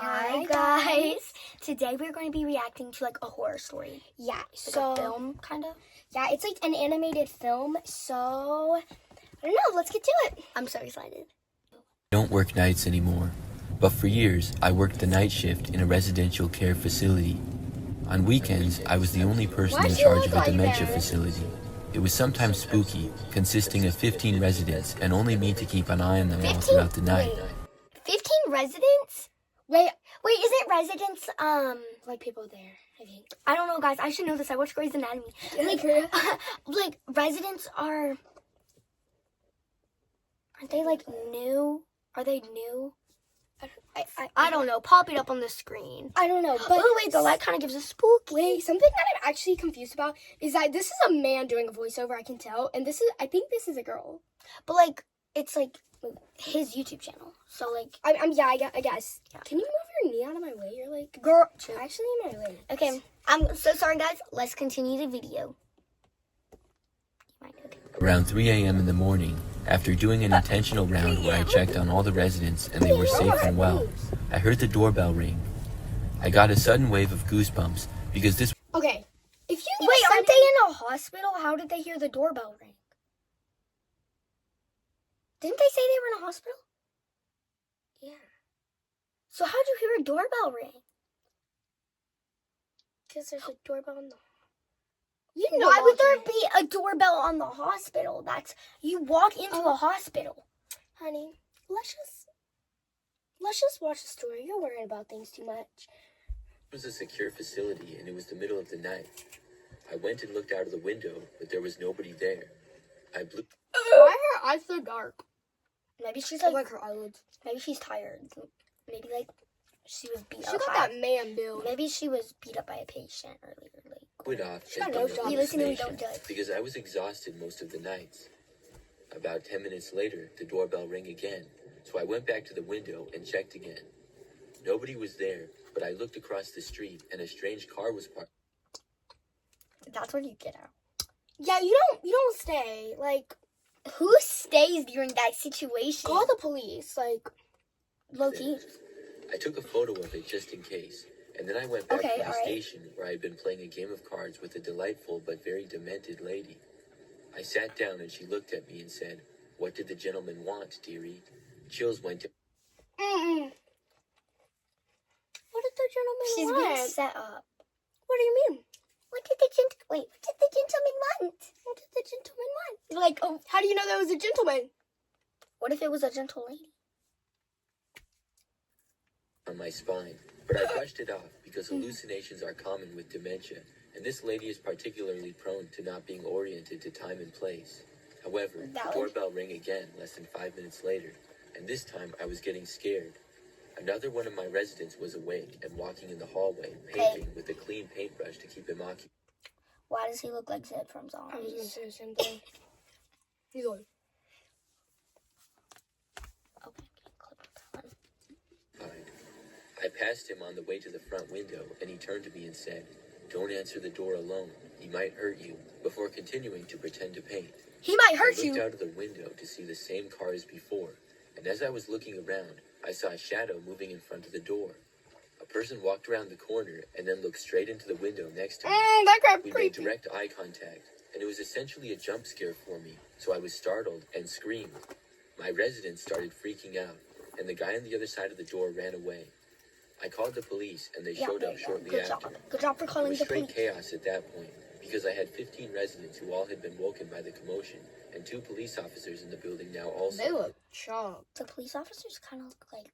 Hi guys! Today we're going to be reacting to like a horror story. Yeah, Like so a film, kind of. yeah, it's like an animated film. So I don't know. Let's get to it. I'm so excited. I don't work nights anymore, but for years I worked the night shift in a residential care facility. On weekends, I was the only person in charge of a dementia facility. It was sometimes spooky, consisting of 15 residents and only me to keep an eye on them all throughout the night. 15 residents? Wait, isn't residents, Like people there, I think. I don't know, guys. I should know this. I watch Grey's Anatomy. Like, residents aren't they like new? Are they new? I don't know. Pop it up on the screen. I don't know, but Oh, wait, the light kind of gives a spook. wait, something that I'm actually confused about is that this is a man doing a voiceover. I can tell, and I think this is a girl. But, like, it's, like, his YouTube channel. So, like, I guess. Yeah. Can you move your knee out of my way? You're like girl. actually in my way. Okay, I'm so sorry, guys. Let's continue the video. Around 3 a.m. in the morning, after doing an intentional round where I checked on all the residents and they were safe and well, I heard the doorbell ring. I got a sudden wave of goosebumps because this Okay, if you Wait, aren't they in a hospital? How did they hear the doorbell ring? Didn't they say they were in a hospital? Yeah, So how'd you hear a doorbell ring? because there's a doorbell in the. Why would there be a doorbell on the hospital? That's you walk into a hospital. Honey, let's just watch the story. You're worrying about things too much. was a secure facility and it was the middle of the night. I went and looked out of the window, but there was nobody there. I blew. Why are her eyes so dark? Maybe she's Like like her eyelids. maybe she's tired. Maybe like she was beat She up. got by that man build. Maybe she was beat up by a patient earlier. Like It off She got as no being a job. You listen to me, hallucination don't judge. because I was exhausted most of the nights. About 10 minutes later, the doorbell rang again, so I went back to the window and checked again. Nobody was there, but I looked across the street and a strange car was parked. that's where you get out. Yeah, you don't stay. Like, Who stays during that situation? call the police. Like, Low key. I took a photo of it just in case, and then I went back Okay, to the alright. station where I had been playing a game of cards with a delightful but very demented lady. I sat down and she looked at me and said, "What did the gentleman want, dearie?" Chills went down. what did the gentleman She's want? being set up. What do you mean? What did the gentleman want? What did the gentleman want? Like, oh, How do you know that was a gentleman? what if it was a gentle lady? On my spine, but I brushed it off because hallucinations are common with dementia, and this lady is particularly prone to not being oriented to time and place. However, the Valid. doorbell rang again less than 5 minutes later, and this time I was getting scared. Another one of my residents was awake and walking in the hallway, painting with a clean paintbrush to keep him occupied. Why does he look like Zed from I was gonna Zombies? say the same thing. He's like, Okay, clip that one. I passed him on the way to the front window, and he turned to me and said, "Don't answer the door alone. He might hurt you," before continuing to pretend to paint. He might I hurt looked you. out of the window to see the same car as before, and as I was looking around, I saw a shadow moving in front of the door. A person walked around the corner and then looked straight into the window next to me. that crap We made creepy. direct eye contact, and it was essentially a jump scare for me, so I was startled and screamed. My residents started freaking out, and the guy on the other side of the door ran away. I called the police, and they showed up shortly Good after. job. Good job for It calling was the straight police. chaos at that point, because I had 15 residents who all had been woken by the commotion, and 2 police officers in the building now also. They look shocked. The police officers kind of look like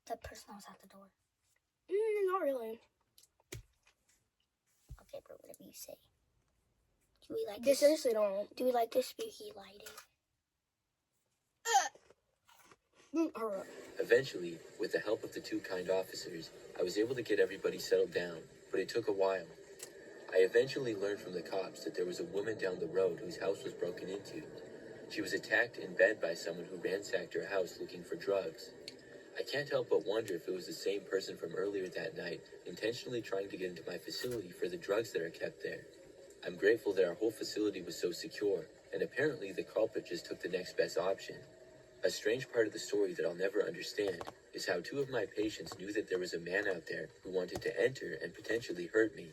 the person that was at the door. Not really. Okay, bro, whatever you say. Do we like They this? seriously don't. Do we like this spooky lighting? Hurry up. Eventually, with the help of the 2 kind officers, I was able to get everybody settled down, but it took a while. I eventually learned from the cops that there was a woman down the road whose house was broken into. She was attacked in bed by someone who ransacked her house looking for drugs. I can't help but wonder if it was the same person from earlier that night, intentionally trying to get into my facility for the drugs that are kept there. I'm grateful that our whole facility was so secure, and apparently the culprit just took the next best option. A strange part of the story that I'll never understand is how 2 of my patients knew that there was a man out there who wanted to enter and potentially hurt me.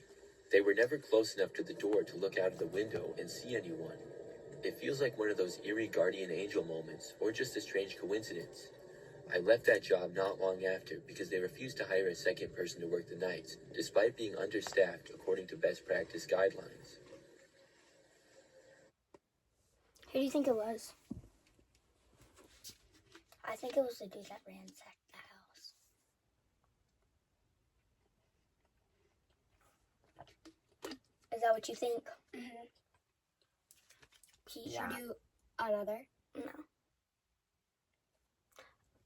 They were never close enough to the door to look out of the window and see anyone. It feels like one of those eerie guardian angel moments, or just a strange coincidence. I left that job not long after because they refused to hire a second person to work the nights, despite being understaffed according to best practice guidelines. Who do you think it was? I think it was the dude that ransacked the house. Is that what you think? Mm-hmm. Yeah. Should we do another? No.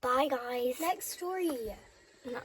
Bye, guys. Next story. No.